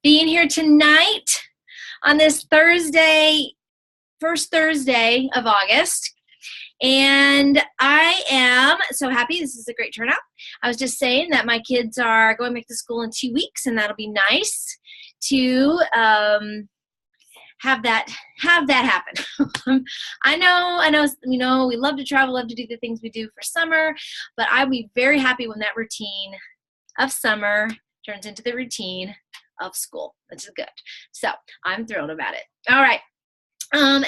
being here tonight on this Thursday, first Thursday of August. And I am so happy. This is a great turnout. I was just saying that my kids are going back to school in 2 weeks, and that'll be nice to have that happen. I know, we love to travel, love to do the things we do for summer, but I'll be very happy when that routine of summer turns into the routine of school, which is good. So I'm thrilled about it. All right.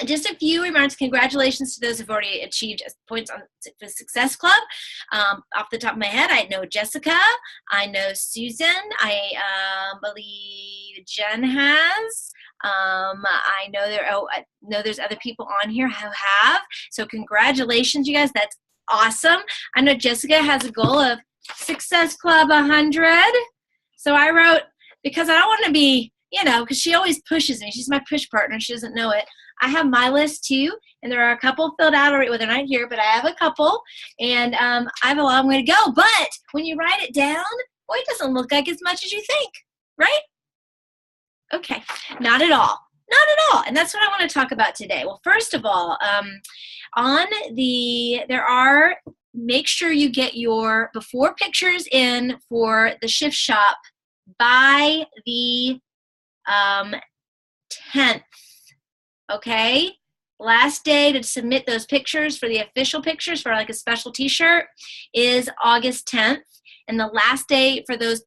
Just a few remarks. Congratulations to those who've already achieved points on the Success Club. Off the top of my head, I know Jessica. I know Susan. I believe Jen has. I know there's other people on here who have. So congratulations, you guys. That's awesome. I know Jessica has a goal of Success Club 100. So I wrote, because I don't want to be, because she always pushes me. She's my push partner. She doesn't know it. I have my list too, and there are a couple filled out already. Well, they're not here, but I have a couple, and I have a long way to go. But when you write it down, boy, it doesn't look like as much as you think, right? Okay, not at all. Not at all. And that's what I want to talk about today. Well, first of all, make sure you get your before pictures in for the shift shop by the 10th. Okay, last day to submit those pictures for the official pictures for like a special t-shirt is August 10th, and the last day for those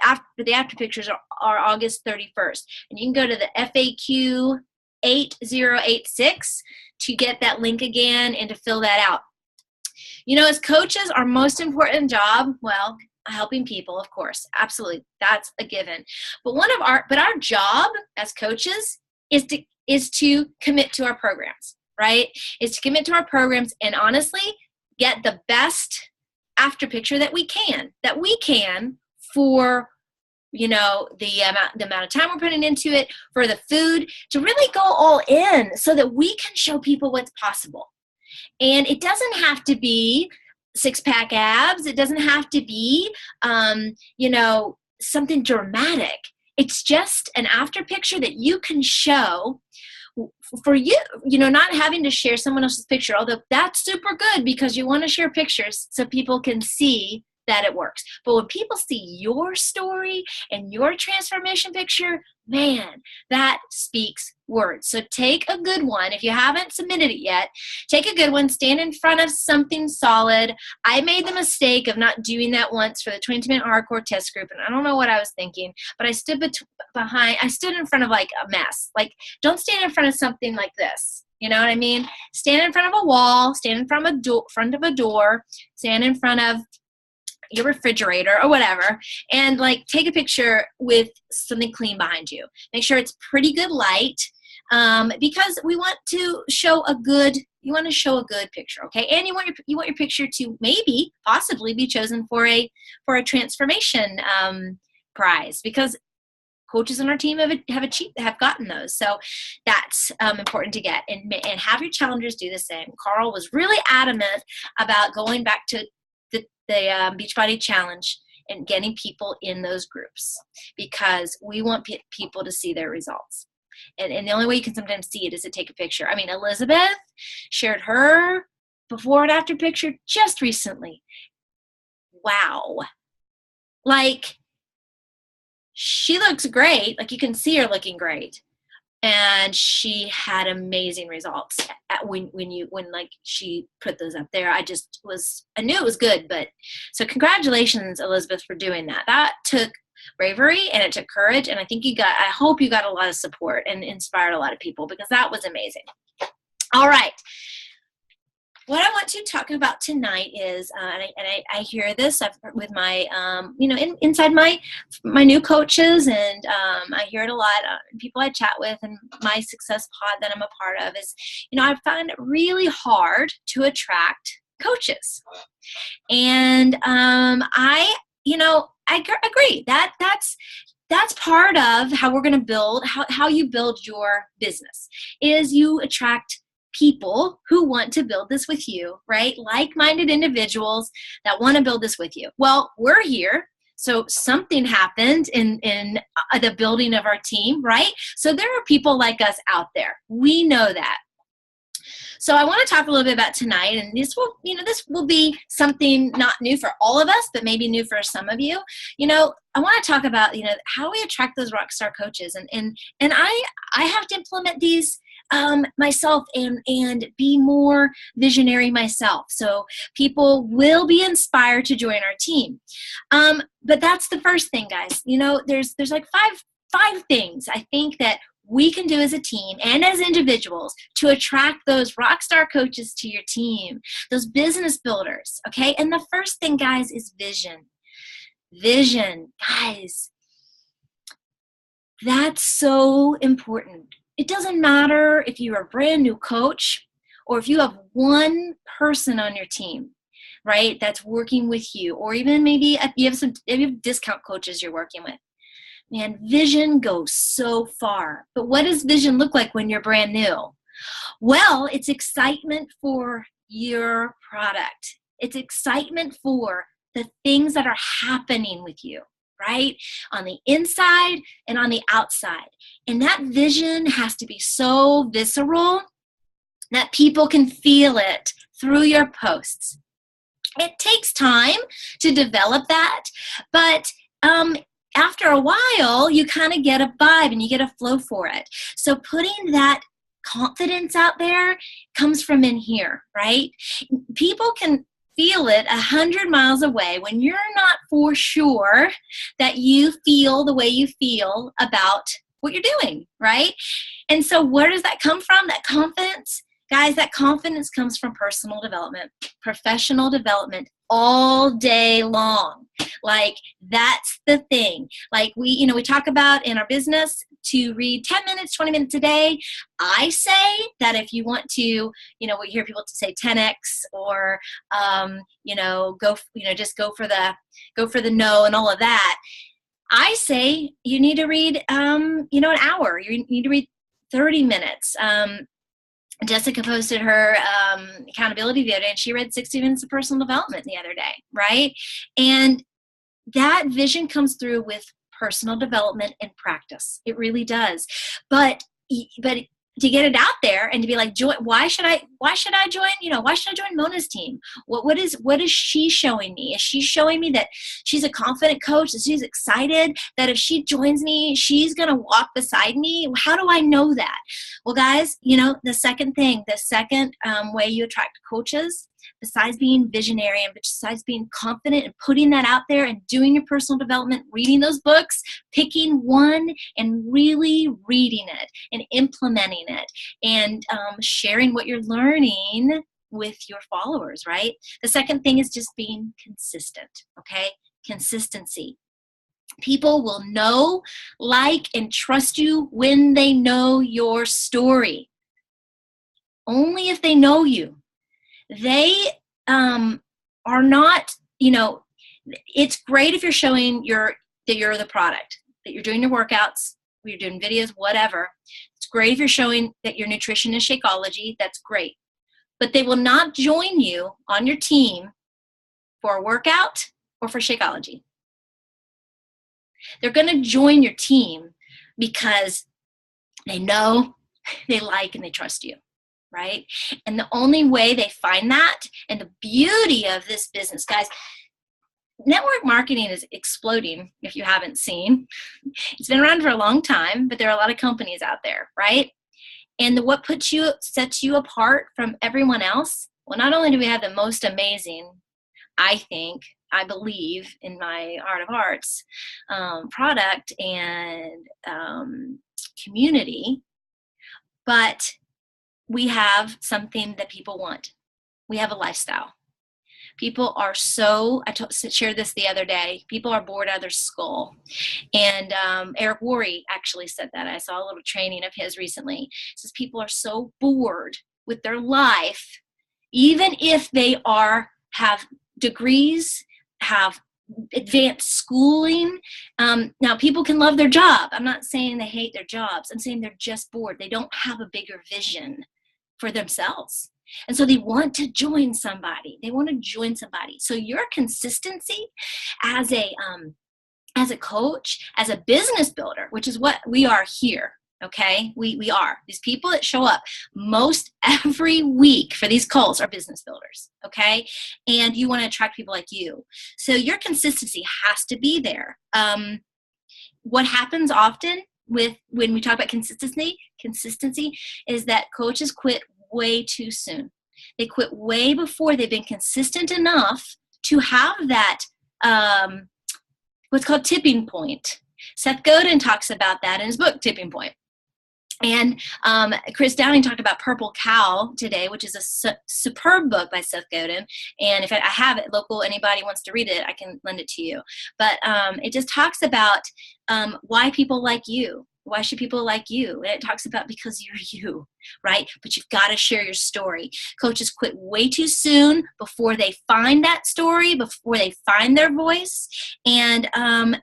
after pictures are August 31st. And you can go to the FAQ 8086 to get that link again and to fill that out. As coaches, our most important job, well, helping people, of course, absolutely, that's a given. But our job as coaches is to commit to our programs, right? Is to commit to our programs and honestly get the best after picture that we can for, the amount of time we're putting into it, for the food, to really go all in so that we can show people what's possible. And it doesn't have to be six-pack abs. It doesn't have to be, something dramatic. It's just an after picture that you can show for you, not having to share someone else's picture, although that's super good because you want to share pictures so people can see that it works. But when people see your story and your transformation picture, man, that speaks words. So take a good one. If you haven't submitted it yet, take a good one, stand in front of something solid. I made the mistake of not doing that once for the 22-minute hardcore test group, and I don't know what I was thinking, but I stood in front of like a mess. Like, don't stand in front of something like this. You know what I mean? Stand in front of a wall, stand in front of a door, stand in front of your refrigerator or whatever, and like take a picture with something clean behind you. Make sure it's pretty good light, because we want to show a good picture, okay? And you want your picture to possibly be chosen for a transformation prize, because coaches on our team have gotten those. So that's important to get, and have your challengers do the same. Carl was really adamant about going back to the Beachbody Challenge and getting people in those groups, because we want people to see their results. And the only way you can sometimes see it is to take a picture. I mean, Elizabeth shared her before and after picture just recently. Wow. Like, she looks great. Like, you can see her looking great. And she had amazing results when she put those up there. I knew it was good. But so congratulations, Elizabeth, for doing that. That took bravery and it took courage. And I hope you got a lot of support and inspired a lot of people, because that was amazing. All right. What I want to talk about tonight is, I hear this with my, inside my new coaches, and I hear it a lot. People I chat with, and my success pod that I'm a part of is, I find it really hard to attract coaches, and I agree that that's part of how we're going to build, how you build your business, is you attract people who want to build this with you, right? Like-minded individuals that want to build this with you. Well, we're here So something happened in the building of our team, right? So there are people like us out there. We know that. So I want to talk a little bit about tonight, and this will be something not new for all of us, but maybe new for some of you. I want to talk about, how we attract those rock star coaches, and I have to implement these myself and be more visionary myself. So people will be inspired to join our team. But that's the first thing, guys. There's like five things I think that we can do as a team and as individuals to attract those rock star coaches to your team, those business builders, okay? And the first thing, guys, is vision. Vision, guys, that's so important. It doesn't matter if you're a brand new coach or if you have one person on your team, right, that's working with you, or even maybe you have discount coaches you're working with. Man, vision goes so far. But what does vision look like when you're brand new? Well, it's excitement for your product. It's excitement for the things that are happening with you, right? On the inside and on the outside. And that vision has to be so visceral that people can feel it through your posts. It takes time to develop that, but after a while, you kind of get a vibe and you get a flow for it. So putting that confidence out there comes from in here, right? People can feel it 100 miles away when you're not for sure that you feel the way you feel about what you're doing, right? And so where does that come from, that confidence? Guys, that confidence comes from personal development, professional development all day long. Like, that's the thing. Like we talk about in our business to read 10 minutes, 20 minutes a day. I say that if you want to, we hear people say 10x or, just go for the no and all of that. I say you need to read, an hour. You need to read 30 minutes. Jessica posted her accountability the other day, and she read 60 minutes of personal development the other day, right? And that vision comes through with personal development and practice. It really does. But to get it out there and to be like, why should I join? Why should I join Mona's team? What is she showing me? Is she showing me that she's a confident coach, that she's excited, that if she joins me, she's going to walk beside me? How do I know that? Well, guys, the second way you attract coaches, besides being visionary and besides being confident and putting that out there and doing your personal development, reading those books, picking one and really reading it and implementing it and sharing what you're learning with your followers, right? The second thing is just being consistent, okay? Consistency. People will know, like, and trust you when they know your story. Only if they know you. They are not, it's great if you're showing that you're the product, that you're doing your workouts, you're doing videos, whatever. It's great if you're showing that your nutrition is Shakeology. That's great. But they will not join you on your team for a workout or for Shakeology. They're going to join your team because they know, they like, and they trust you. Right? And the only way they find that, and the beauty of this business, guys, network marketing is exploding. If you haven't seen, it's been around for a long time, but there are a lot of companies out there, right? And what sets you apart from everyone else? Well, not only do we have the most amazing, I believe in my heart of hearts, product and community, but we have something that people want. We have a lifestyle. People are I shared this the other day, people are bored out of their skull. And Eric Worre actually said that. I saw a little training of his recently. He says people are so bored with their life, even if they have degrees, have advanced schooling. Now, people can love their job. I'm not saying they hate their jobs. I'm saying they're just bored. They don't have a bigger vision for themselves. And so they want to join somebody. So your consistency as a as a coach, as a business builder, which is what we are here. Okay, we are. These people that show up most every week for these calls are business builders. Okay, and you want to attract people like you. So your consistency has to be there. What happens often when we talk about consistency is that coaches quit way too soon. They quit way before they've been consistent enough to have that what's called tipping point. Seth Godin talks about that in his book, Tipping Point. And Chris Downing talked about Purple Cow today, which is a superb book by Seth Godin. And if I have it local, anybody wants to read it, I can lend it to you. But it just talks about why people like you. Why should people like you? And it talks about because you're you, right? But you've got to share your story. Coaches quit way too soon before they find that story, before they find their voice. And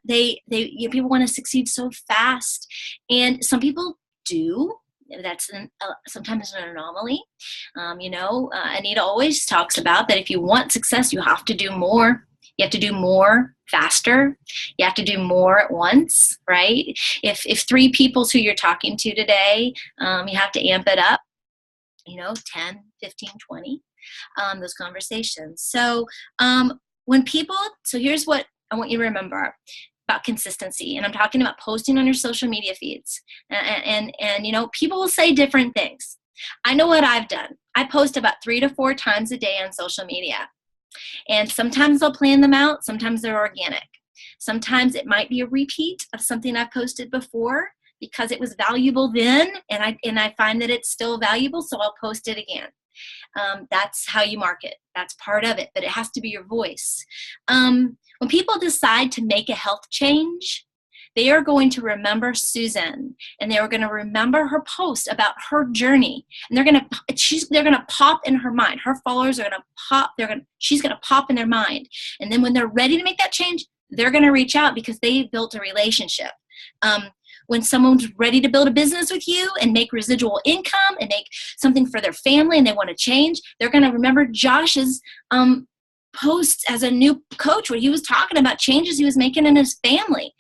people want to succeed so fast. And some people do. That's sometimes an anomaly. Anita always talks about that if you want success, you have to do more. You have to do more faster. You have to do more at once, right? If 3 people who you're talking to today, you have to amp it up, 10, 15, 20, those conversations. So so here's what I want you to remember about consistency. And I'm talking about posting on your social media feeds. And people will say different things. I know what I've done. I post about 3 to 4 times a day on social media. And sometimes I'll plan them out. Sometimes they're organic. Sometimes it might be a repeat of something I've posted before because it was valuable then, and I find that it's still valuable, so I'll post it again. That's how you market. That's part of it, but it has to be your voice. When people decide to make a health change, they are going to remember Susan, and they are going to remember her post about her journey, and they're going to pop in her mind. Her followers are going to pop. She's going to pop in their mind, and then when they're ready to make that change, they're going to reach out because they built a relationship. When someone's ready to build a business with you and make residual income and make something for their family, and they want to change, they're going to remember Josh's posts as a new coach where he was talking about changes he was making in his family.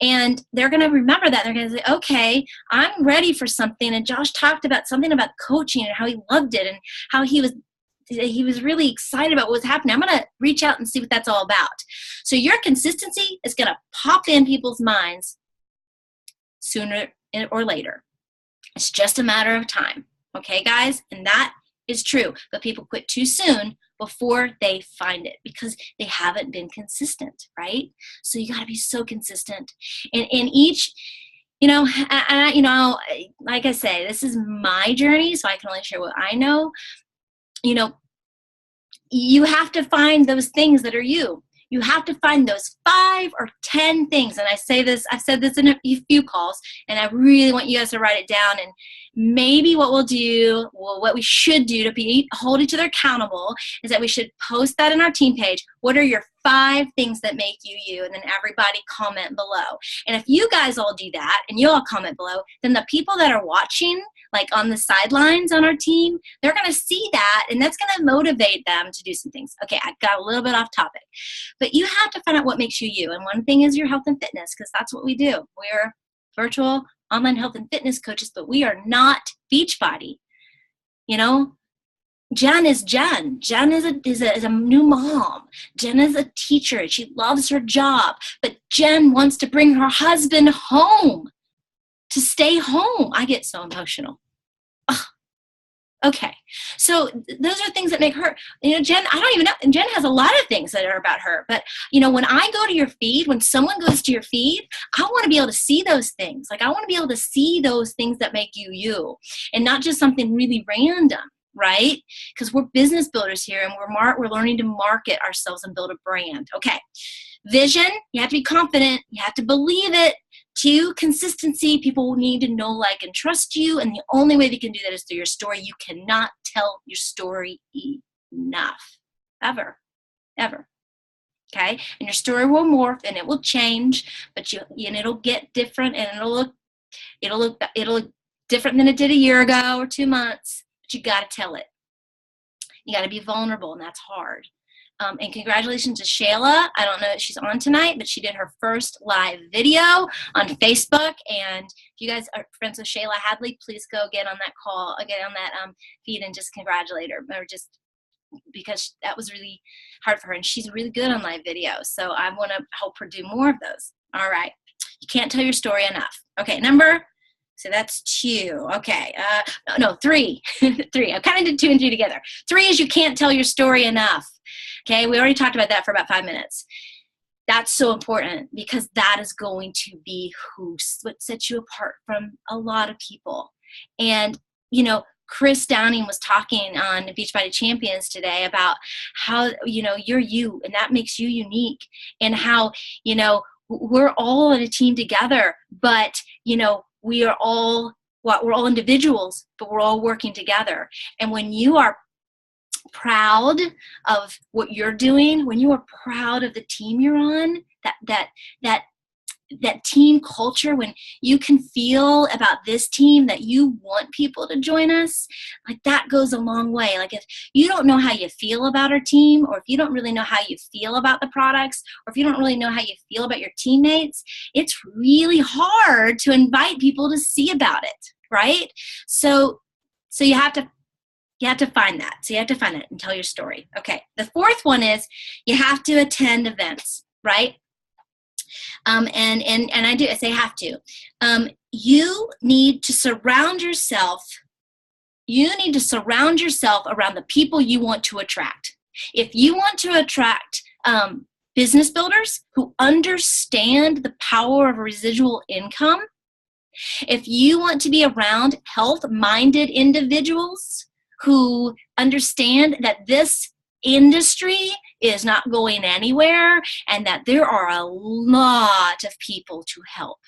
And they're going to remember that. They're going to say, okay, I'm ready for something. And Josh talked about something about coaching and how he loved it and how he was really excited about what was happening. I'm going to reach out and see what that's all about. So your consistency is going to pop in people's minds sooner or later. It's just a matter of time. Okay, guys? And that is true. But people quit too soon before they find it because they haven't been consistent, right? So you got to be so consistent. And in each, like I say, this is my journey, so I can only share what I know. You have to find those things that are you. You have to find those 5 or 10 things. And I've said this in a few calls, and I really want you guys to write it down. And maybe what we should do to hold each other accountable is that we should post that in our team page. What are your 5 things that make you you? And then everybody comment below. And if you guys all do that and you all comment below, then the people that are watching, like on the sidelines on our team, they're going to see that, and that's going to motivate them to do some things. Okay, I got a little bit off topic. But you have to find out what makes you you. And one thing is your health and fitness, because that's what we do. We're virtual online health and fitness coaches, but we are not Beachbody. Jen is Jen. Jen is a new mom. Jen is a teacher. She loves her job. But Jen wants to bring her husband home, to stay home. I get so emotional. Ugh. Okay, so those are things that make her, Jen, I don't even know, and Jen has a lot of things that are about her, but, when I go to your feed, when someone goes to your feed, I want to be able to see those things. Like, I want to be able to see those things that make you, you, and not just something really random, right? Because we're business builders here, and we're learning to market ourselves and build a brand. Okay, vision, you have to be confident, you have to believe it. 2, consistency. People need to know, like, and trust you, and the only way they can do that is through your story. You cannot tell your story enough, ever. Okay, and your story will morph and it will change, but it'll get different, and it'll look different than it did a year ago or 2 months. But you got to tell it. You got to be vulnerable, and that's hard. And congratulations to Shayla. I don't know if she's on tonight, but she did her first live video on Facebook. And if you guys are friends with Shayla Hadley, please go get on that call, get on that feed and just congratulate her, or just because that was really hard for her. And she's really good on live videos. So I want to help her do more of those. All right. You can't tell your story enough. Okay, so that's 2. Okay, no, 3. 3. I kind of did 2 and 3 together. 3 is you can't tell your story enough. Okay, we already talked about that for about 5 minutes. That's so important because that is going to be what sets you apart from a lot of people. And, Chris Downing was talking on Beachbody Champions today about how, you're you, and that makes you unique, and how, we're all in a team together, but, we're all individuals, but we're all working together. And when you are proud of what you're doing, when you are proud of the team you're on, that team culture, when you can feel about this team that you want people to join us, like that goes a long way. Like if you don't know how you feel about our team, or if you don't really know how you feel about the products, or if you don't really know how you feel about your teammates, it's really hard to invite people to see about it, right? So you have to find that. So you have to find it and tell your story. Okay. The 4th one is you have to attend events, right? And I say have to. You need to surround yourself around the people you want to attract. If you want to attract business builders who understand the power of residual income, if you want to be around health-minded individuals who understand that this industry is not going anywhere and that there are a lot of people to help,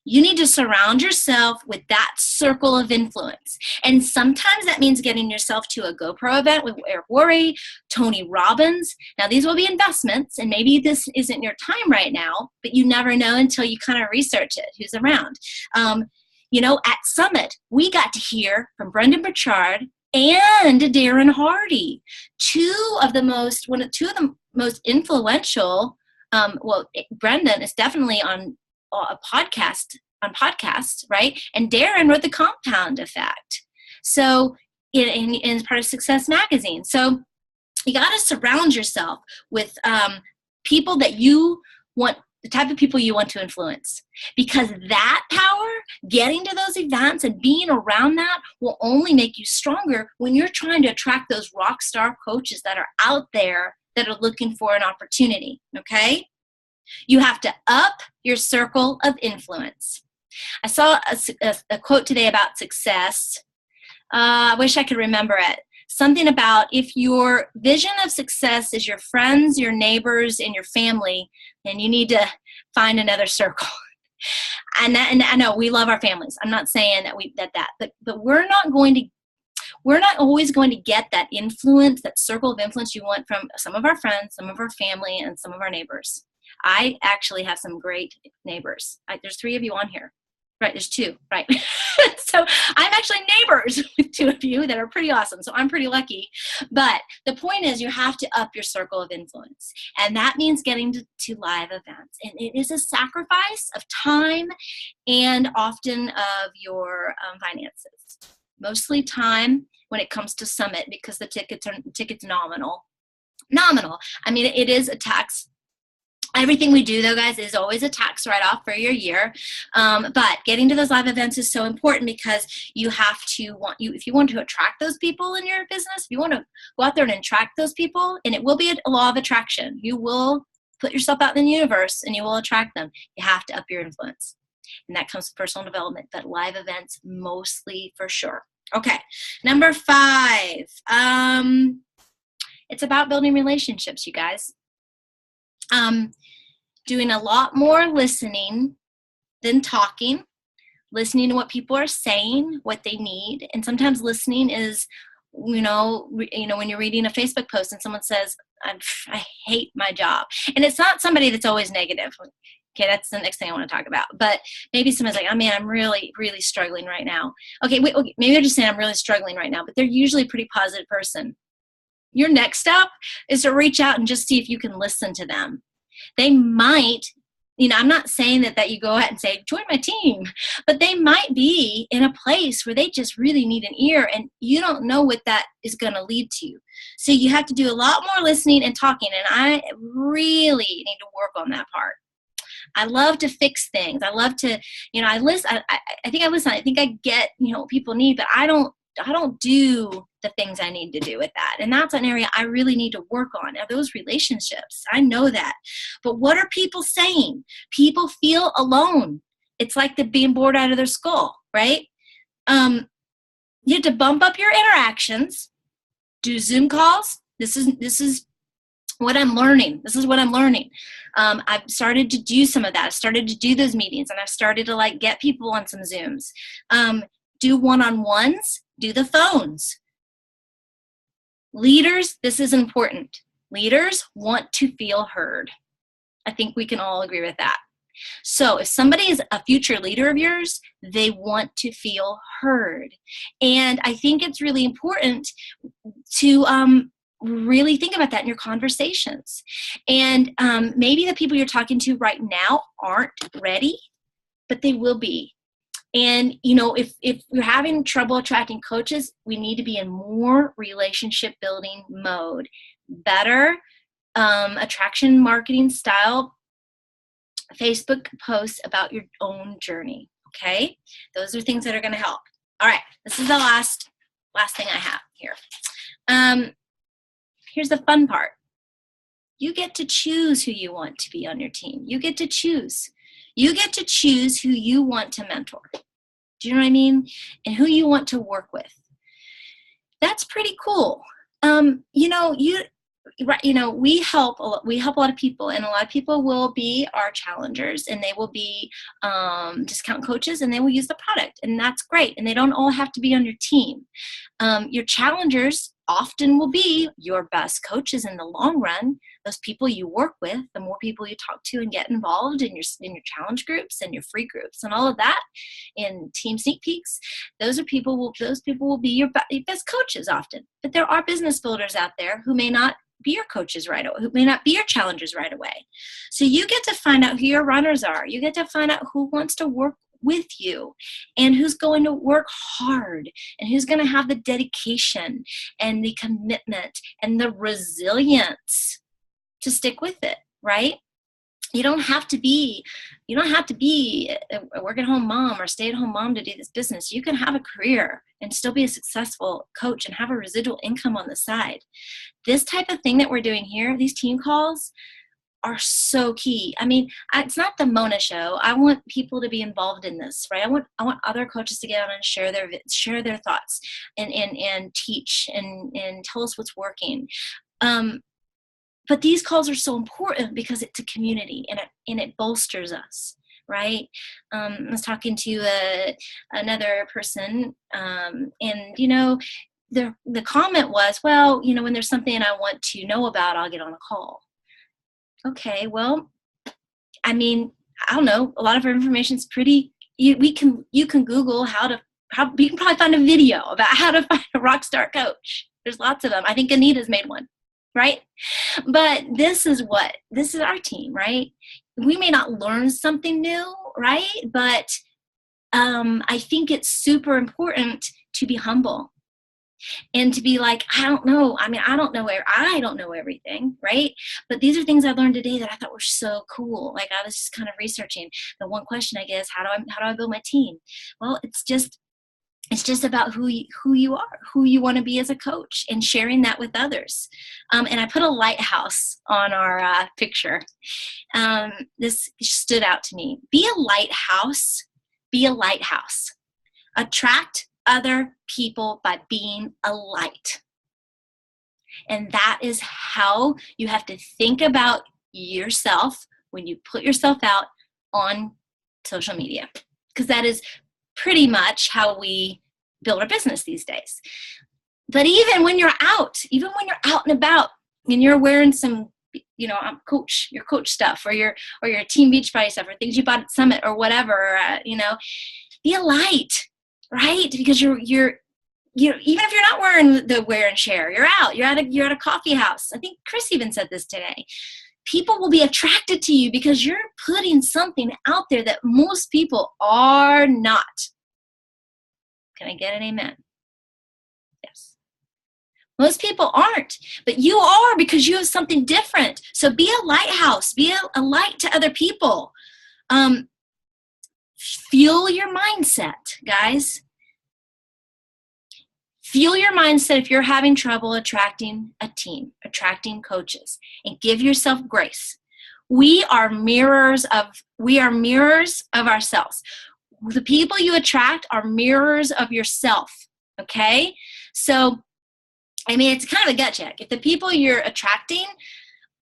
you need to surround yourself with that circle of influence. And sometimes that means getting yourself to a GoPro event with Eric Worre, Tony Robbins. Now, these will be investments, and maybe this isn't your time right now, but you never know until you kind of research it, who's around. At Summit, we got to hear from Brendan Burchard and Darren Hardy, two of the most influential. Brendan is definitely on a podcast, right? And Darren wrote The Compound Effect. So in part of Success Magazine. So you got to surround yourself with people that you want, the type of people you want to influence, because that power, getting to those events and being around that, will only make you stronger when you're trying to attract those rock star coaches that are out there that are looking for an opportunity. Okay. You have to up your circle of influence. I saw a quote today about success. I wish I could remember it. Something about, if your vision of success is your friends, your neighbors, and your family, then you need to find another circle. And I know we love our families. I'm not saying but we're not always going to get that influence, that circle of influence you want from some of our friends, some of our family, and some of our neighbors. I actually have some great neighbors. There's 3 of you on here. Right, there's 2, right? So I'm actually neighbors with 2 of you that are pretty awesome. So I'm pretty lucky. But the point is, you have to up your circle of influence. And that means getting to live events. And it is a sacrifice of time and often of your finances. Mostly time when it comes to Summit, because the ticket's nominal. I mean, it is a tax. Everything we do, though, guys, is always a tax write-off for your year. But getting to those live events is so important, because you have to if you want to attract those people in your business, if you want to go out there and attract those people, and it will be a law of attraction. You will put yourself out in the universe and you will attract them. You have to up your influence. And that comes with personal development, but live events mostly, for sure. Okay, number 5. It's about building relationships, you guys. Doing a lot more listening than talking, listening to what people are saying, what they need. And sometimes listening is, when you're reading a Facebook post and someone says, I hate my job. And it's not somebody that's always negative. Okay, that's the next thing I want to talk about. But maybe someone's like, oh man, I'm really, really struggling right now. Okay, maybe they're just saying I'm really struggling right now, but they're usually a pretty positive person. your next step is to reach out and just see if you can listen to them. They might, I'm not saying that you go out and say, join my team, but they might be in a place where they just really need an ear, and you don't know what that is going to lead to. So you have to do a lot more listening and talking, and I really need to work on that part. I love to fix things. I love to, I listen. I think I listen. I think I get, what people need, but I don't do the things I need to do with that. And that's an area I really need to work on. Now, those relationships, I know that. But what are people saying? People feel alone. It's like they're being bored out of their skull, right? You have to bump up your interactions, do Zoom calls. This is what I'm learning. I've started to do some of that. I started to do those meetings, and I've started to get people on some Zooms. Do one-on-ones, do the phones. Leaders, this is important. Leaders want to feel heard. I think we can all agree with that. So if somebody is a future leader of yours, they want to feel heard. And I think it's really important to really think about that in your conversations. And maybe the people you're talking to right now aren't ready, but they will be. And, if you're having trouble attracting coaches, we need to be in more relationship building mode. Better attraction marketing style Facebook posts about your own journey. Okay? Those are things that are going to help. All right. This is the last thing I have here. Here's the fun part. You get to choose who you want to be on your team. You get to choose. You get to choose who you want to mentor. Do you know what I mean? And who you want to work with. That's pretty cool. We help a lot of people, and a lot of people will be our challengers, and they will be discount coaches, and they will use the product, and that's great. And they don't all have to be on your team. Your challengers often will be your best coaches in the long run. Those people you work with, the more people you talk to and get involved in your challenge groups and your free groups and all of that, in team sneak peeks, those people will be your best coaches often. But there are business builders out there who may not be your coaches right away, who may not be your challengers right away. So you get to find out who your runners are. You get to find out who wants to work with you, and who's going to work hard, and who's going to have the dedication and the commitment and the resilience to stick with it, right? You don't have to be a work-at-home mom or stay-at-home mom to do this business. You can have a career and still be a successful coach and have a residual income on the side. This type of thing that we're doing here, these team calls, are so key. I mean, it's not the Mona show. I want people to be involved in this, right? I want other coaches to get on and share their thoughts and teach and tell us what's working. But these calls are so important because it's a community, and it bolsters us, right? I was talking to another person, and the comment was, well, when there's something I want to know about, I'll get on a call. Okay, well, I mean, I don't know. A lot of our information is pretty. You can Google you can probably find a video about how to find a rock star coach. There's lots of them. I think Anita's made one, right? But this is our team, right? We may not learn something new, right? But I think it's super important to be humble. And to be like, I don't know. I mean, I don't know everything, right? But these are things I learned today that I thought were so cool. Like, I was just kind of researching. The one question I get is, how do I build my team? Well, it's just about who you are, who you want to be as a coach, and sharing that with others. And I put a lighthouse on our picture. This stood out to me. Be a lighthouse. Be a lighthouse. Attract other people by being a light. And that is how you have to think about yourself when you put yourself out on social media, because that is pretty much how we build our business these days. But even when you're out and about, and you're wearing some, your coach stuff, or your Team Beachbody stuff, or things you bought at Summit or whatever, be a light. Right? Because you're even if you're not wearing the wear and share, you're out, you're at a coffee house. I think Chris even said this today. People will be attracted to you because you're putting something out there that most people are not. Can I get an amen? Yes. Most people aren't, but you are, because you have something different. So be a lighthouse, be a light to other people. Fuel your mindset, guys. Fuel your mindset if you're having trouble attracting a team, attracting coaches, and give yourself grace. We are mirrors of ourselves. The people you attract are mirrors of yourself, okay? So, I mean, it's kind of a gut check. If the people you're attracting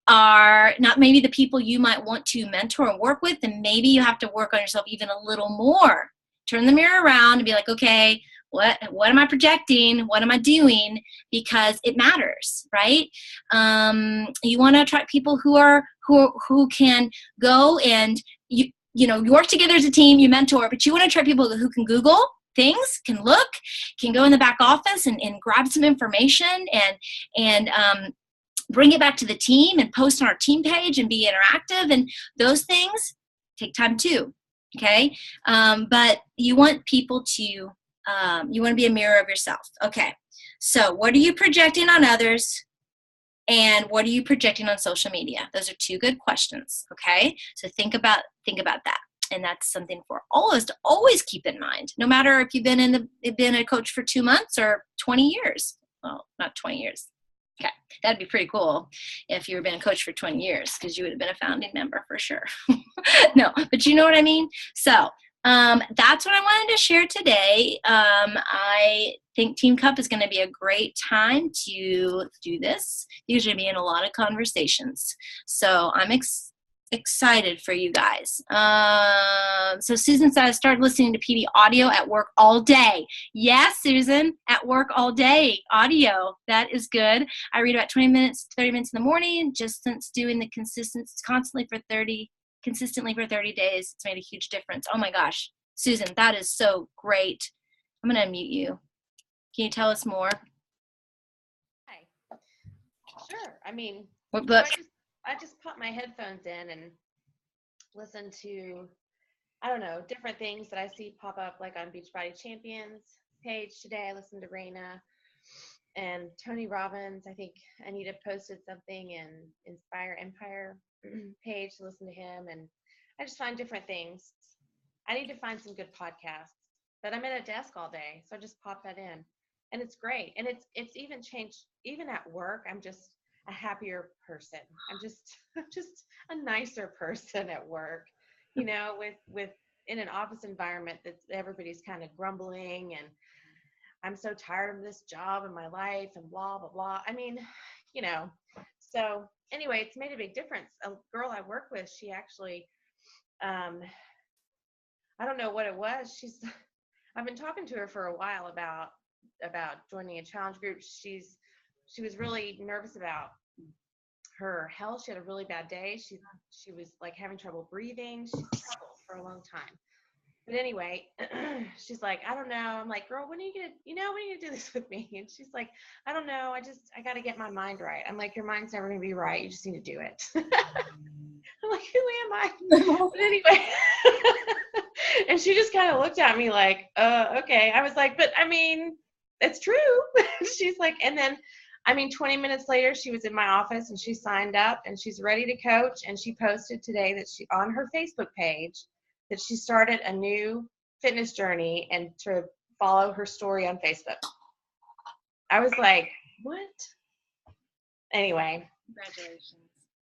are not maybe the people you might want to mentor and work with, then maybe you have to work on yourself even a little more. Turn the mirror around and be like, okay, what am I projecting? What am I doing? Because it matters, right? You want to attract people who can go and you work together as a team, you mentor, but you want to attract people who can Google things, can look, can go in the back office and grab some information and bring it back to the team and post on our team page and be interactive. And those things take time too, okay? But you want people to, you want to be a mirror of yourself. Okay, so what are you projecting on others? And what are you projecting on social media? Those are two good questions, okay? So think about that. And that's something for all of us to always keep in mind, no matter if you've been a coach for 2 months or 20 years. Well, not 20 years. Okay, that'd be pretty cool if you were been a coach for 20 years, because you would have been a founding member for sure. No, but you know what I mean? So that's what I wanted to share today. I think Team Cup is going to be a great time to do this. Usually be in a lot of conversations. So I'm excited for you guys. So Susan said I started listening to PD audio at work all day. Yes, Susan, at work all day audio. That is good. I read about 20 minutes, 30 minutes in the morning, just since doing the consistently for 30 days. It's made a huge difference. Oh my gosh, Susan, that is so great. I'm going to unmute you. Can you tell us more? Hi. Sure. I mean, what book? I just put my headphones in and listen to, I don't know, different things that I see pop up, like on Beachbody Champions page today. I listened to Raina and Tony Robbins. I think Anita posted something in Inspire Empire page to listen to him. And I just find different things. I need to find some good podcasts, but I'm at a desk all day. So I just pop that in and it's great. And it's even changed, even at work. I'm just a happier person. I'm just a nicer person at work, with in an office environment that everybody's kind of grumbling and I'm so tired of this job and my life and blah, blah, blah. I mean, so anyway, it's made a big difference. A girl I work with, she actually, I don't know what it was. I've been talking to her for a while about joining a challenge group. She was really nervous about her health. She had a really bad day. She was like having trouble breathing. She's struggled for a long time. But anyway, she's like, I don't know. I'm like, girl, when are you gonna do this with me? And she's like, I don't know. I got to get my mind right. I'm like, your mind's never gonna be right. You just need to do it. I'm like, who am I? But anyway, and she just kind of looked at me like, okay. I was like, but I mean, it's true. She's like, and then, 20 minutes later, she was in my office and she signed up and she's ready to coach. And she posted today that she, on her Facebook page, that she started a new fitness journey and to follow her story on Facebook. I was like, what? Anyway. Congratulations.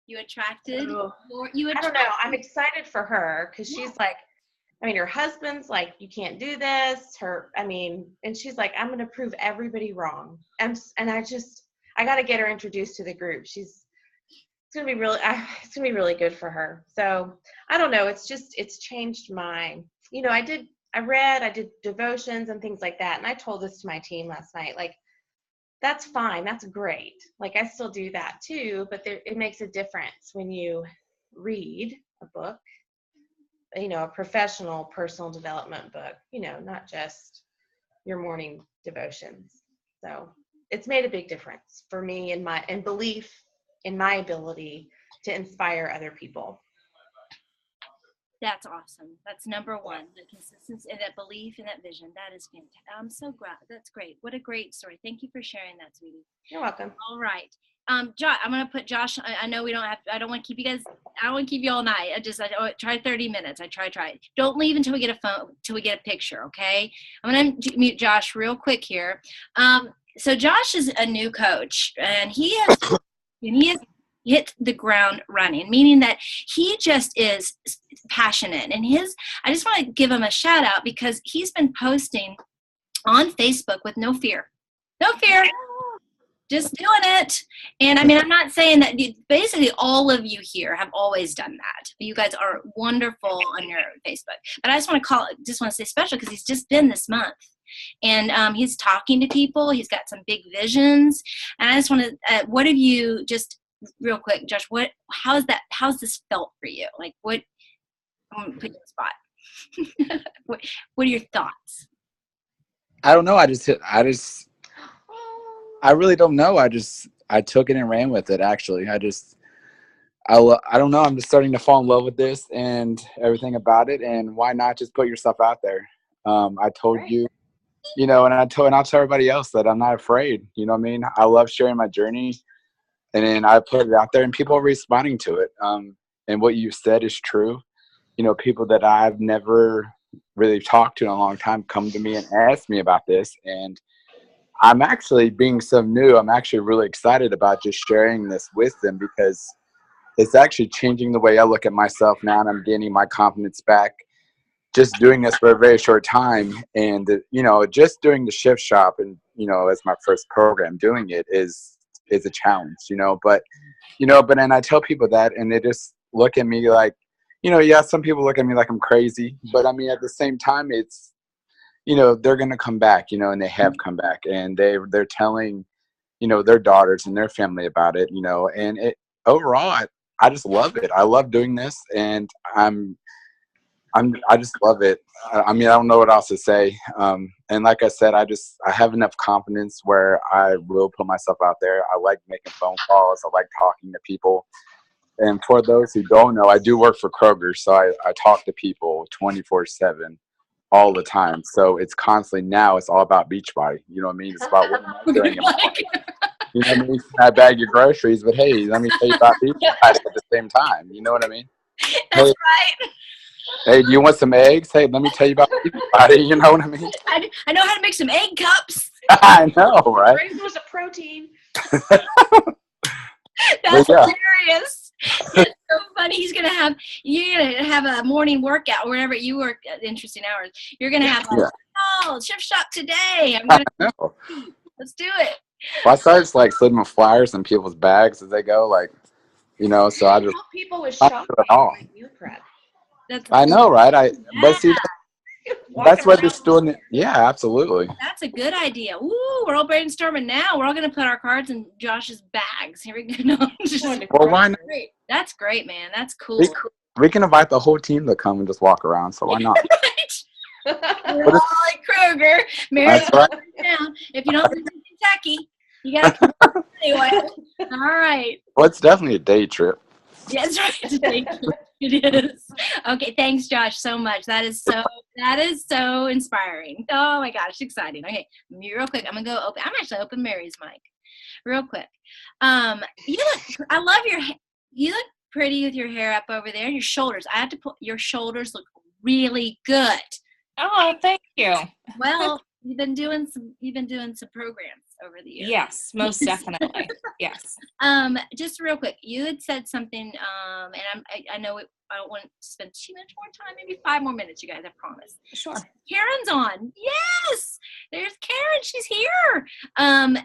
You attracted? I don't know. I'm excited for her because she's like, her husband's like, you can't do this. And she's like, I'm going to prove everybody wrong. And I got to get her introduced to the group. It's going to be really good for her. So I don't know. It's changed my, I did devotions and things like that. And I told this to my team last night, like, that's fine. That's great. Like, I still do that too, but it makes a difference when you read a book, a professional personal development book, not just your morning devotions. So it's made a big difference for me and belief in my ability to inspire other people. That's awesome. That's number one. The consistency and that belief and that vision. That is fantastic. I'm so glad. That's great. What a great story. Thank you for sharing that, sweetie. You're welcome. All right. Josh, I'm going to put Josh. I know we don't have, I don't want to keep you guys, I don't want to keep you all night. I try 30 minutes. I try. Don't leave until we get a phone, till we get a picture. Okay. I'm going to mute Josh real quick here. So Josh is a new coach, and he has hit the ground running, meaning that he just is passionate. And I just want to give him a shout out because he's been posting on Facebook with no fear, just doing it. And I mean, I'm not saying that basically all of you here have always done that. You guys are wonderful on your Facebook, but I just want to say special because he's just been this month. And he's talking to people. He's got some big visions. And I just want to, what have you, just real quick, Josh, how's this felt for you? Like I'm going to put you on the spot. What are your thoughts? I don't know. I really don't know. I took it and ran with it. Actually, I don't know. I'm just starting to fall in love with this and everything about it. And why not just put yourself out there? I told you, and I'll tell everybody else that I'm not afraid. You know what I mean? I love sharing my journey, and then I put it out there, and people are responding to it. And what you said is true. People that I've never really talked to in a long time come to me and ask me about this, and I'm actually, being so new, I'm actually really excited about just sharing this with them because it's actually changing the way I look at myself now, and I'm gaining my confidence back. Just doing this for a very short time, and just doing the shift shop, and as my first program, doing it is a challenge, but then I tell people that, and they just look at me like, some people look at me like I'm crazy, but I mean, at the same time, it's, they're going to come back, and they have come back, and they're telling, their daughters and their family about it, and overall, I just love it. I love doing this, and I just love it. I mean, I don't know what else to say. And like I said, I have enough confidence where I will put myself out there. I like making phone calls. I like talking to people. And for those who don't know, I do work for Kroger, so I talk to people 24/7 all the time. So it's constantly, now it's all about Beachbody. You know what I mean? It's about what am I doing in my life. You know what I mean? I bag your groceries, but hey, let me tell you about Beachbody at the same time. You know what I mean? That's right. Hey, do you want some eggs? Hey, let me tell you about Beachbody. You know what I mean? I know how to make some egg cups. I know, right? There's a protein. That's hilarious. It's so funny. You're gonna have a morning workout, or whenever you work at interesting hours. You're gonna have shift shop today. Let's do it. Well, I started slipping flyers in people's bags as they go, so I just help people with shopping like meal prep. I know, right? But see, that's what they're doing. Yeah, absolutely. That's a good idea. Ooh, we're all brainstorming now. We're all going to put our cards in Josh's bags. Here we go. Well, why not? That's great, man. That's cool. We can invite the whole team to come and just walk around, so why not? We're all like Kroger. Mary's right. Down. If you don't live in Kentucky, you got to come anyway. All right. Well, it's definitely a day trip. Yeah, that's right. It's a day trip. It is. Okay, thanks, Josh, so much. That is so inspiring. Oh my gosh, exciting. Okay, real quick, I'm gonna open Mary's mic, real quick. I love you look pretty with your hair up over there and your shoulders. I have to put your shoulders look really good. Oh, thank you. Well, you've been doing some programs over the years. Yes, most definitely. Yes. Just real quick, you had said something, and I know I don't want to spend too much more time, maybe 5 more minutes, you guys, I promise. Sure. Karen's on. Yes, there's Karen. She's here.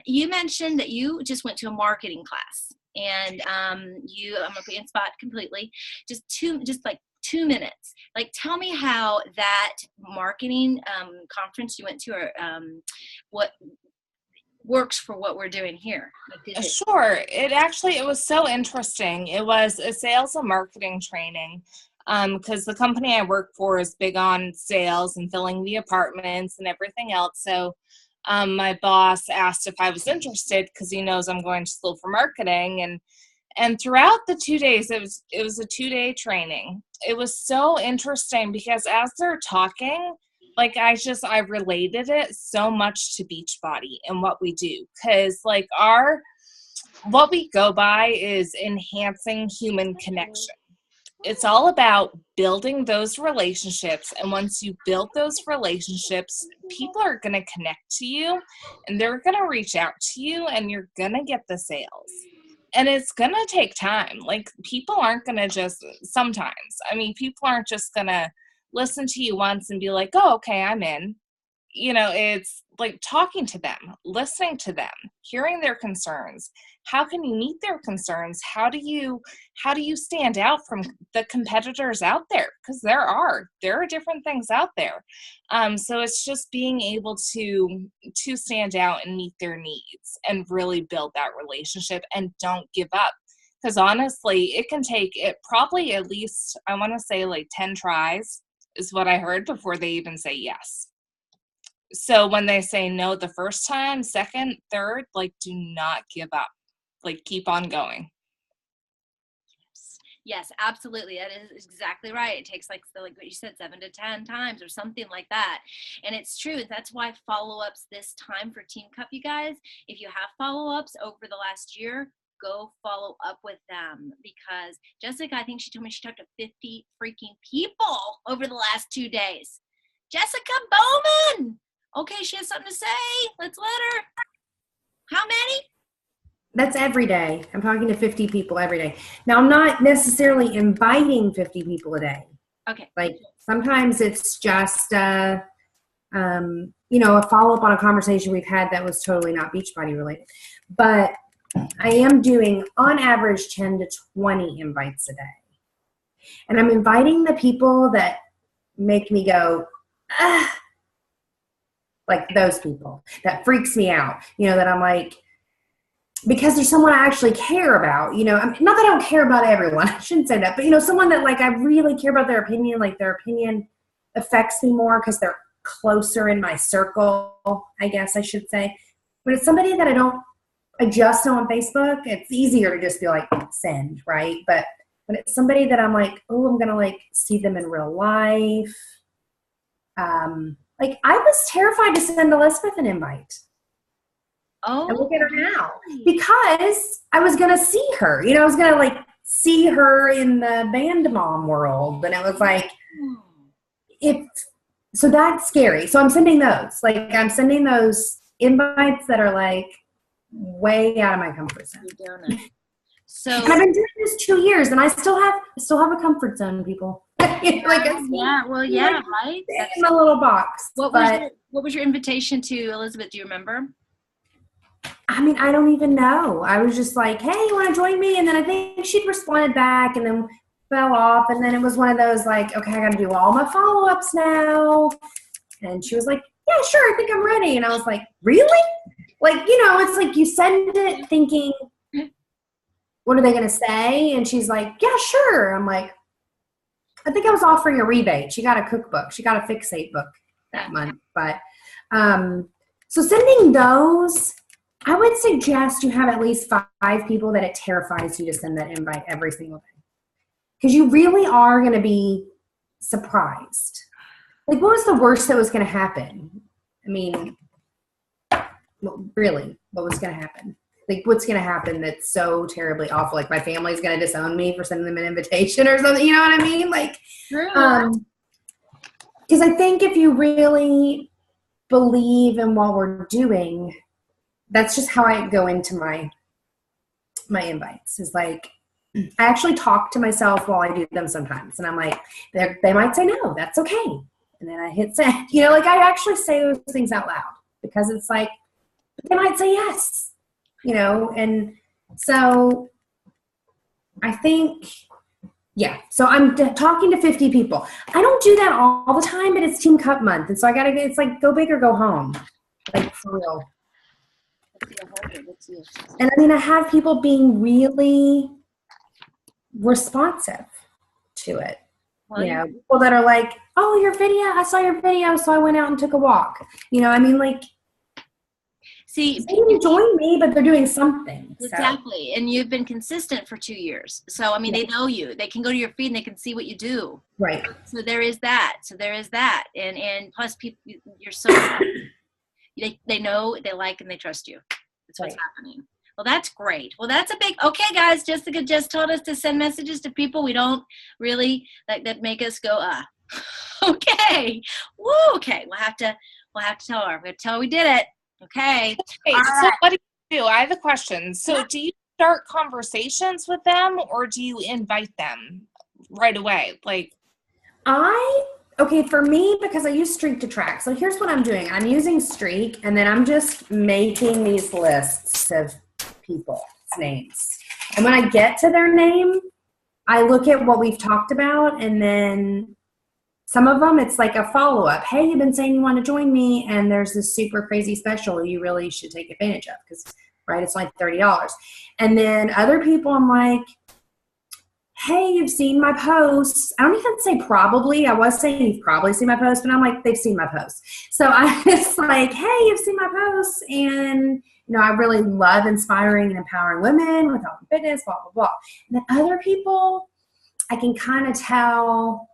You mentioned that you just went to a marketing class, and I'm gonna put you in spot completely. Just 2 minutes. Like, tell me how that marketing conference you went to, or what works for what we're doing here. Sure. It was so interesting. It was a sales and marketing training because the company I work for is big on sales and filling the apartments and everything else. So my boss asked if I was interested because he knows I'm going to school for marketing. And throughout the 2 days, it was a 2-day training. It was so interesting because as they're talking, like I related it so much to Beachbody and what we do. Because like what we go by is enhancing human connection. It's all about building those relationships. And once you build those relationships, people are going to connect to you and they're going to reach out to you and you're going to get the sales. And it's going to take time. Like people aren't going to just sometimes. I mean, people aren't just going to listen to you once and be like, oh, okay, I'm in. You know, it's like talking to them, listening to them, hearing their concerns. How can you meet their concerns? How do you stand out from the competitors out there? Because there are different things out there. So it's just being able to stand out and meet their needs and really build that relationship and don't give up. Because honestly, it can take probably at least, I want to say like 10 tries is what I heard before they even say yes. So when they say no the first time, second, third, like do not give up. Like keep on going. Yes, absolutely. That is exactly right. It takes like what you said, 7 to 10 times or something like that. And it's true. That's why follow-ups this time for Team Cup, you guys, if you have follow-ups over the last year, go follow up with them, because Jessica, I think she told me she talked to 50 freaking people over the last 2 days. Jessica Bowman. Okay, she has something to say. Let's let her. How many? That's every day. I'm talking to 50 people every day. Now, I'm not necessarily inviting 50 people a day. Okay. Like sometimes it's just, a follow-up on a conversation we've had that was totally not Beachbody related. But I am doing, on average, 10 to 20 invites a day. And I'm inviting the people that make me go, ah, like those people. That freaks me out. That I'm like, because there's someone I actually care about, not that I don't care about everyone, I shouldn't say that, but someone that like I really care about their opinion, like their opinion affects me more because they're closer in my circle, I guess I should say. But it's somebody that I just know on Facebook, it's easier to just be like, send, right? But when it's somebody that I'm like, oh, I'm going to like see them in real life. Like I was terrified to send Elizabeth an invite. Oh, and look at her now, because I was going to see her, I was going to like see her in the band mom world. And it was like, so that's scary. So I'm sending those, invites that are like way out of my comfort zone. So and I've been doing this 2 years and I still have a comfort zone, people. Right? That's in a little box. What was your invitation to Elizabeth? Do you remember? I mean, I don't even know. I was just like, hey, you want to join me? And then I think she'd responded back and then fell off. And then it was one of those like, okay, I got to do all my follow-ups now. And she was like, yeah, sure, I think I'm ready. And I was like, really? Like, it's like you send it thinking, what are they going to say? And she's like, yeah, sure. I'm like, I think I was offering a rebate. She got a cookbook. She got a Fixate book that month. But so sending those, I would suggest you have at least 5 people that it terrifies you to send that invite every single day. Because you really are going to be surprised. Like, what was the worst that was going to happen? I mean, really, what was going to happen? Like, what's going to happen that's so terribly awful? Like, my family's going to disown me for sending them an invitation or something. You know what I mean? Like, because I think if you really believe in what we're doing, that's just how I go into my invites. Is like, I actually talk to myself while I do them sometimes. And I'm like, they might say no, that's okay. And then I hit send. Like I actually say those things out loud because it's like, they might say yes. And so I think, yeah. So I'm talking to 50 people. I don't do that all the time, but it's Team Cup month. And so it's like, go big or go home. Like for real. And I mean, I have people being really responsive to it. Well, you know, people that are like, oh, your video, I saw your video, so I went out and took a walk. You know, I mean, like, see, they didn't join me, but they're doing something. Exactly. And you've been consistent for 2 years. So, I mean, they know you. They can go to your feed and they can see what you do. Right. So there is that. And plus, people, you're so, they know, they like, and they trust you. That's what's happening. Well, that's great. Well, that's a big, okay, guys, Jessica just told us to send messages to people we don't really, that make us go, okay. Woo, okay. We'll have to tell her. We're going to tell her we did it. Okay. So right. what do you do? I have a question. So do you start conversations with them, or do you invite them right away? Like, for me, because I use Streak to track. So here's what I'm doing. I'm using Streak, and then I'm just making these lists of people's names. And when I get to their name, I look at what we've talked about, and then some of them, it's like a follow-up. Hey, you've been saying you want to join me, and there's this super crazy special you really should take advantage of because, right, it's like $30. And then other people, I'm like, hey, you've seen my posts. I don't even say probably. I was saying you've probably seen my post, but I'm like, they've seen my posts. So I was like, hey, you've seen my posts, and I really love inspiring and empowering women with health and fitness, blah, blah, blah. And then other people, I can kind of tell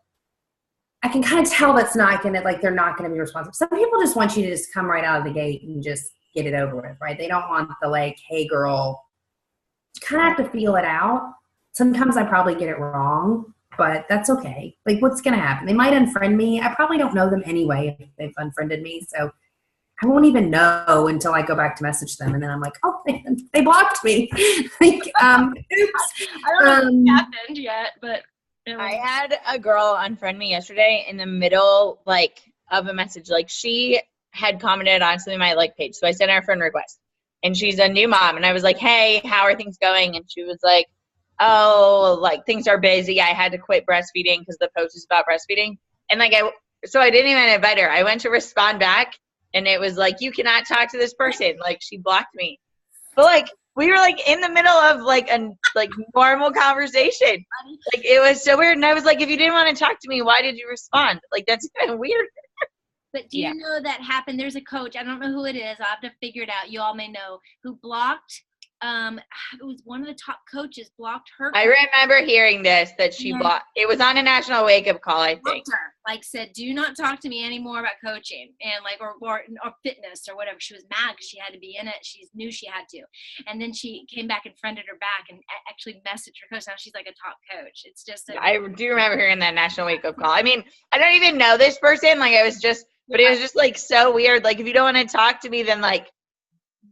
that's not going to, like, they're not going to be responsive. Some people just want you to just come right out of the gate and just get it over with, right? They don't want the, like, hey, girl. You kind of have to feel it out. Sometimes I probably get it wrong, but that's okay. Like, what's going to happen? They might unfriend me. I probably don't know them anyway if they've unfriended me, so I won't even know until I go back to message them, and then I'm like, oh, they blocked me. Like, oops. I don't know if it happened yet, but I had a girl unfriend me yesterday in the middle, like, of a message. Like, she had commented on something on my page, so I sent her a friend request. And she's a new mom, and I was like, hey, how are things going? And she was like, oh, like, things are busy. I had to quit breastfeeding because the post is about breastfeeding. And, like, so I didn't even invite her. I went to respond back, and it was like, you cannot talk to this person. Like, she blocked me. But, like, we were, like, in the middle of, like, a normal conversation. Like, it was so weird. And I was like, if you didn't want to talk to me, why did you respond? Like, that's kind of weird. But do you know that happened? There's a coach, I don't know who it is, I'll have to figure it out, you all may know, who blocked, it was one of the top coaches blocked her. I remember hearing this, that she blocked. It was on a national wake-up call, I think. Her, like, said, do not talk to me anymore about coaching and, like, or fitness or whatever. She was mad because she had to be in it. She knew she had to. And then she came back and friended her back and actually messaged her coach. Now she's like a top coach. It's just I do remember hearing that national wake-up call. I mean, I don't even know this person. Like, I was just, but it was just, like, so weird. Like, if you don't want to talk to me, then, like,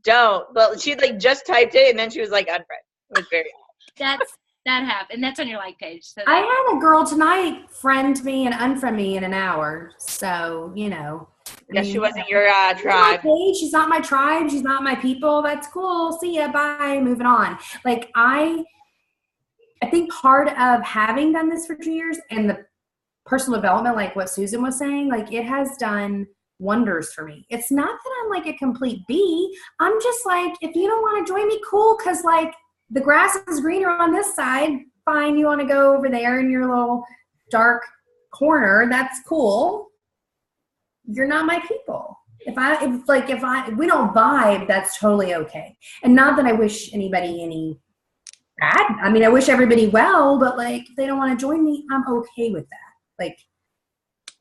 don't. But she, like, just typed it, and then she was like, unfriend. It was very odd. That happened. And that's on your like page. So I had a girl tonight friend me and unfriend me in an hour. So, Yeah, she wasn't your tribe. She's not my tribe. She's not my people. That's cool. See ya. Bye. Moving on. Like, I think part of having done this for 2 years and the personal development, like what Susan was saying, like, it has done wonders for me. It's not that I'm like a complete bee. I'm just like, if you don't want to join me, cool. Cause, like, the grass is greener on this side. Fine. You want to go over there in your little dark corner. That's cool. You're not my people. If we don't vibe, that's totally okay. And not that I wish anybody any bad. I mean, I wish everybody well, but, like, if they don't want to join me, I'm okay with that. Like,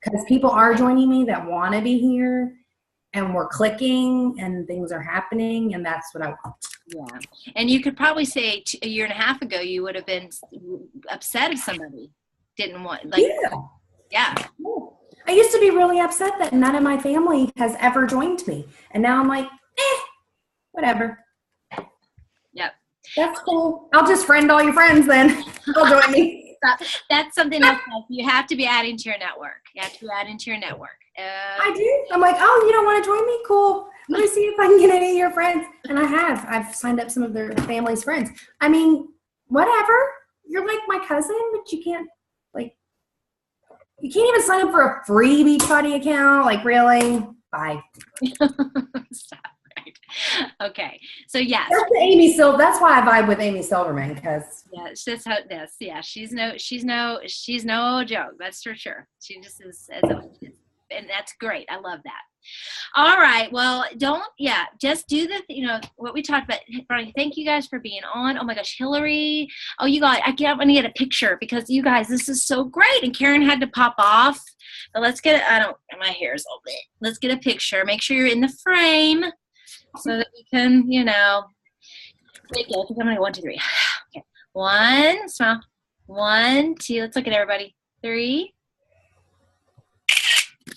because people are joining me that want to be here, and we're clicking and things are happening, and that's what I want. Yeah. And you could probably say a year and a half ago, you would have been upset if somebody didn't want, like, yeah. I used to be really upset that none of my family has ever joined me. And now I'm like, whatever. Yep. That's cool. I'll just friend all your friends then. They'll join me. That's something else. You have to be adding to your network. You have to be adding to your network. I do. I'm like, oh, you don't want to join me? Cool. Let me see if I can get any of your friends. And I have. I've signed up some of their family's friends. I mean, whatever. You're like my cousin, but you can't, like, you can't even sign up for a free Beachbody account. Like, really? Bye. Stop. right. Okay. So yes. That's why I vibe with Amy Silverman, because it's just how this. Yeah, she's no joke. That's for sure. She just is, and that's great. I love that. All right. Well, just do what we talked about. Brian, thank you guys for being on. Oh my gosh, Hillary. Oh, you guys, I'm going to get a picture because you guys, this is so great. And Karen had to pop off. But let's get my hair's all bit. Let's get a picture. Make sure you're in the frame so that we can, take it. I'm going to 1, 2, 3. Okay. 1, smile. 1, 2. Let's look at everybody. 3.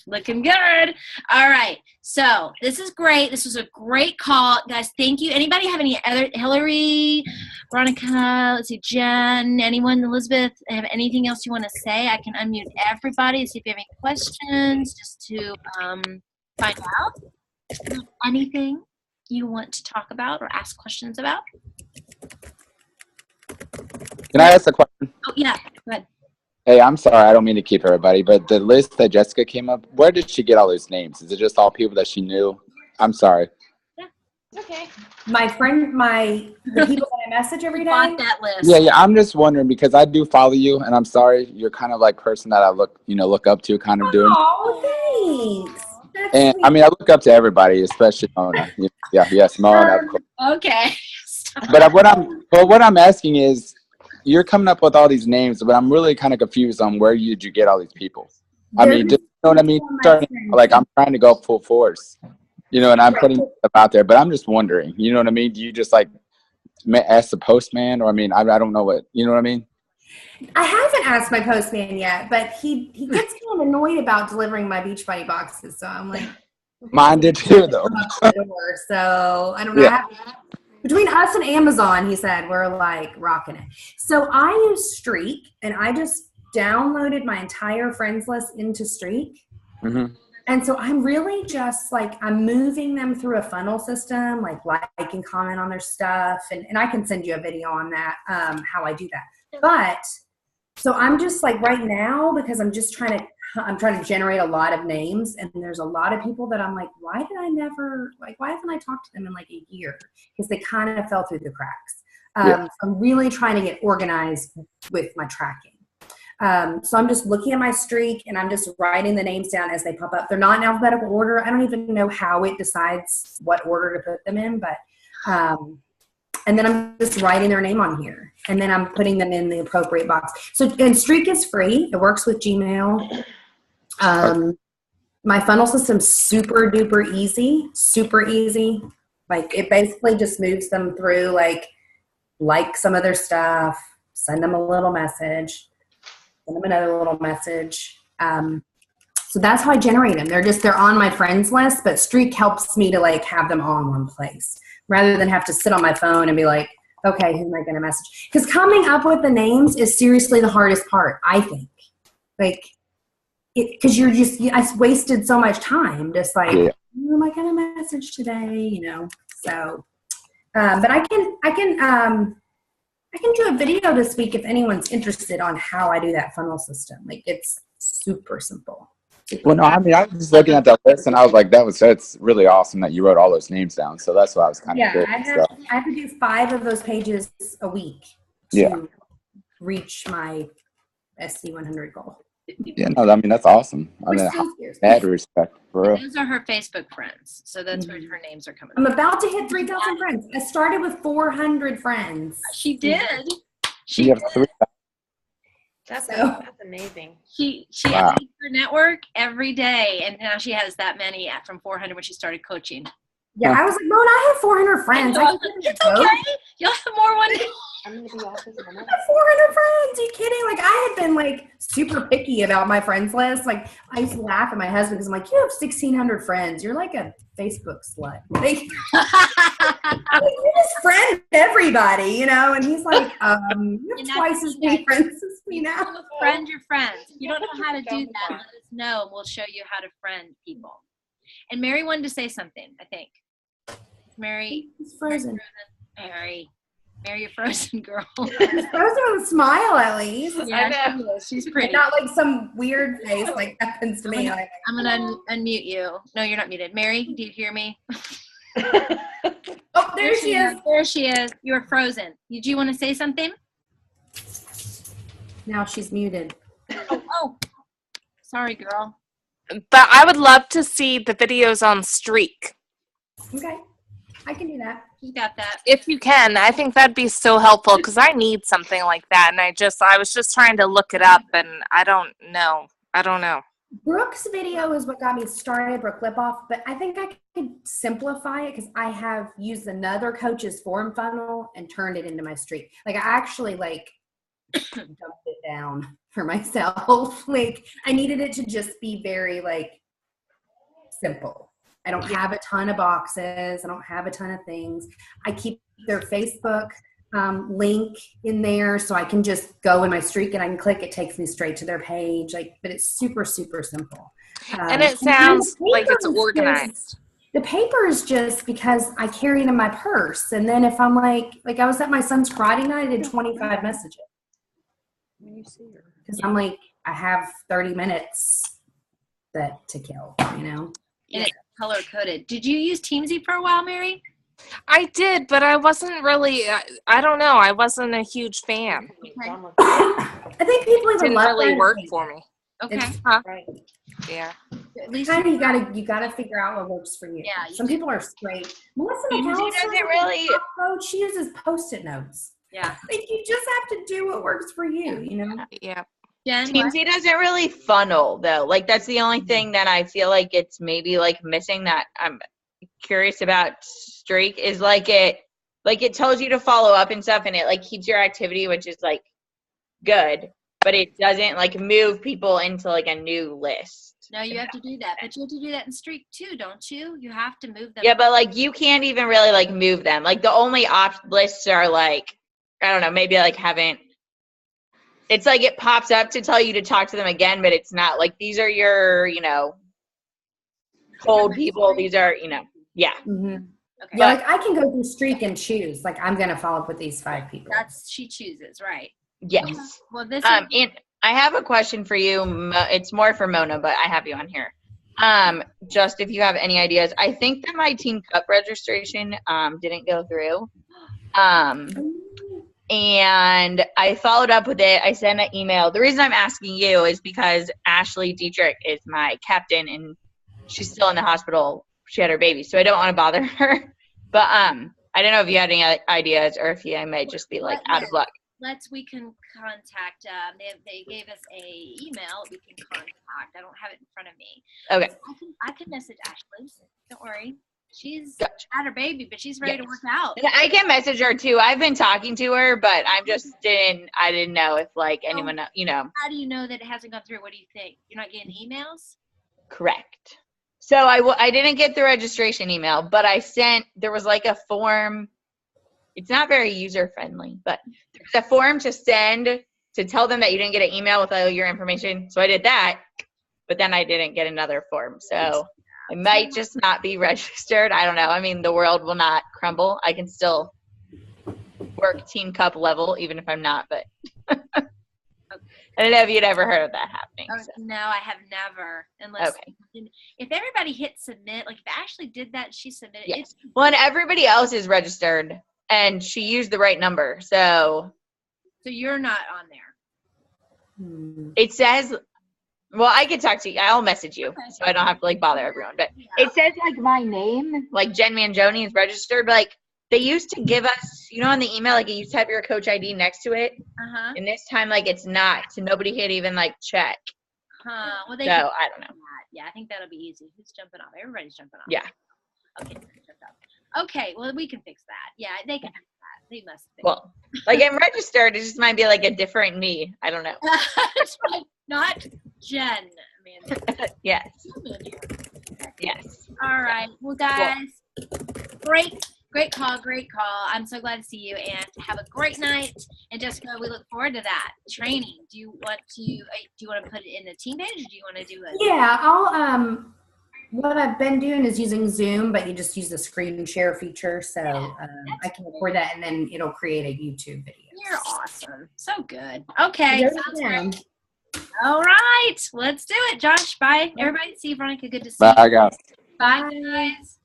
Looking good. All right. So this is great. This was a great call. Guys, thank you. Anybody have any other, Hillary, Veronica, let's see, Jen, anyone, Elizabeth, have anything else you want to say? I can unmute everybody to see if you have any questions, just to find out anything you want to talk about or ask questions about. Can I ask a question? Oh, yeah. Go ahead. Hey, I'm sorry, I don't mean to keep everybody, but the list that Jessica came up, where did she get all those names? Is it just all people that she knew? I'm sorry. Yeah, okay. My friend, the people that I message every day. Bought that list. Yeah, I'm just wondering because I do follow you, and I'm sorry, you're kind of like person that I look up to, kind of doing. Oh, thanks. That's And sweet. I mean, I look up to everybody, especially Mona. Yes, Mona. Of course. Okay. But what I'm asking is, you're coming up with all these names, but I'm really kind of confused on where did you get all these people? I mean, just, you know what I mean? I'm trying to go full force, and I'm putting stuff out there, but I'm just wondering, you know what I mean? Do you just like ask the postman, or I mean, I don't know what, you know what I mean? I haven't asked my postman yet, but he gets kind of annoyed about delivering my Beachbody boxes, so I'm like, Mine did too, though. So I don't know. Yeah. Between us and Amazon, he said, we're like rocking it. So I use Streak, and I just downloaded my entire friends list into Streak. Mm-hmm. And so I'm really just like, I'm moving them through a funnel system, like and comment on their stuff. And I can send you a video on that, how I do that. But so I'm just like right now, because I'm trying to generate a lot of names, and there's a lot of people that I'm like, why haven't I talked to them in like a year? Because they kind of fell through the cracks. I'm really trying to get organized with my tracking. So I'm just looking at my Streak, and I'm just writing the names down as they pop up. They're not in alphabetical order. I don't even know how it decides what order to put them in, but and then I'm just writing their name on here, and then I'm putting them in the appropriate box. And Streak is free. It works with Gmail. My funnel system's super duper easy, super easy. Like it basically just moves them through, like some of their stuff, send them a little message, send them another little message. So that's how I generate them. They're on my friends list, but Streak helps me to like have them all in one place rather than have to sit on my phone and be like, okay, who am I going to message? Because coming up with the names is seriously the hardest part, I think. Because I wasted so much time just like, who am I going to message today? So, but I can do a video this week if anyone's interested on how I do that funnel system. Like it's super simple. Well, no, I mean, I was just looking at that list, and I was like, that's really awesome that you wrote all those names down. So that's why I was kind of curious. I have to do 5 of those pages a week to reach my SC100 goal. Yeah, no, I mean, that's awesome. I mean, mad respect for real. Those are her Facebook friends, so that's where her names are coming. I'm about to hit 3,000 friends. I started with 400 friends. She did. She have 3,000. That's amazing. She updates her network every day, and now she has that many from 400 when she started coaching. Yeah, I was like, Mona, I have 400 friends. It's okay. You'll have more one day. I'm gonna be off this one. I have 400 friends. Are you kidding? Like, I had been like super picky about my friends list. Like, I used to laugh at my husband because I'm like, you have 1,600 friends. You're like a Facebook slut. Like, you just friend everybody, And he's like, you have twice as many friends as me now. Friend your friends. If you don't know how to do that, let us know, and we'll show you how to friend people. And Mary wanted to say something, I think. Mary. He's frozen. Mary, you're frozen, girl. Frozen with a smile, at least. Yeah, she's pretty. Not like some weird face like happens to me. I'm gonna unmute you. No, you're not muted. Mary, do you hear me? Oh, there she is. There she is. You're frozen. Did you want to say something? Now she's muted. Oh. Sorry, girl. But I would love to see the videos on Streak. Okay. I can do that. You got that. If you can, I think that'd be so helpful because I need something like that. And I was just trying to look it up and I don't know. Brooke's video is what got me started, Brooke Lipoff, but I think I could simplify it because I have used another coach's form funnel and turned it into my Streak. Like I actually dumped it down for myself. Like I needed it to just be very simple. I don't have a ton of boxes. I don't have a ton of things. I keep their Facebook link in there so I can just go in my Streak and I can click. It takes me straight to their page. But it's super, super simple. And it sounds like it's organized. The paper is just because I carry it in my purse. And then if I'm like I was at my son's karate night, I did 25 messages. Because I'm I have 30 minutes to kill, And it's color coded. Did you use Teamsy for a while, Mary? I did, but I wasn't really, I don't know, I wasn't a huge fan. Okay. I think people even Didn't love really that. work for me. Okay. Right. Yeah. At least Kind of you gotta figure out what works for you. Yeah, you Some people are straight. Melissa Teamsy McAllister doesn't really- coach, she uses Post-it notes. Yeah. You just have to do what works for you, Yeah. Jen, what? Teamsy doesn't really funnel though. That's the only thing that I feel like it's maybe missing that I'm curious about Streak is it tells you to follow up and stuff and it keeps your activity, which is good, but it doesn't move people into a new list. No, you have to do that. But you have to do that in Streak too, don't you? You have to move them. Yeah, but you can't even really move them. The only lists are I don't know, maybe haven't. It's it pops up to tell you to talk to them again, but it's not these are your cold people. These are yeah. Mm-hmm. Okay. Yeah, I can go through Streak and choose. I'm gonna follow up with these 5 people. She chooses, right? Yes. Well, this And I have a question for you. It's more for Mona, but I have you on here. Just if you have any ideas. I think that my Teen Cup registration didn't go through. And I followed up with it. I sent an email. The reason I'm asking you is because Ashley Dietrich is my captain, and she's still in the hospital. She had her baby, so I don't want to bother her. But I don't know if you had any ideas, or if I might just be out of luck. we can contact. They gave us a email. We can contact. I don't have it in front of me. Okay. I can message Ashley. Don't worry. She's Gotcha. had her baby, but she's ready to work out. And I can message her too. I've been talking to her, but I didn't know if anyone, How do you know that it hasn't gone through? What do you think? You're not getting emails? Correct. So I didn't get the registration email, but there was a form. It's not very user friendly, but there's a form to send to tell them that you didn't get an email with all your information. So I did that, but then I didn't get another form. So I might just not be registered. I don't know. I mean, the world will not crumble. I can still work Teen Cup level, even if I'm not, but I don't know if you'd ever heard of that happening. Oh, so. no, I have never. Unless Okay. If everybody hit submit, if Ashley did that, she submitted. Yes. Well, and everybody else is registered, and she used the right number. So you're not on there. it says, well, I can talk to you. I'll message you, so I don't have to bother everyone. But it says my name, Jen Mangione is registered. But they used to give us, on the email, it used to have your coach ID next to it. Uh-huh. And this time, it's not. So nobody could even check. Huh. Well, they So I don't know. Yeah, I think that'll be easy. Who's jumping off? Everybody's jumping off. Yeah. Okay, well, we can fix that. Yeah, they can fix that. They must fix Well, I'm registered. It just might be a different me. I don't know. That's right. Not Jen. Yes. Yes. All right. Well, guys, great call. I'm so glad to see you, and have a great night. And Jessica, we look forward to that training. Do you want to put it in the team page, or do you want to do it? Yeah, I'll what I've been doing is using Zoom, but you just use the screen share feature, so I can record that, and then it'll create a YouTube video. You're awesome. So good. Okay. Go Sounds down. great. All right. Let's do it. Josh, bye. Everybody, see you, Veronica. Good to see Bye, you. guys. Bye, guys.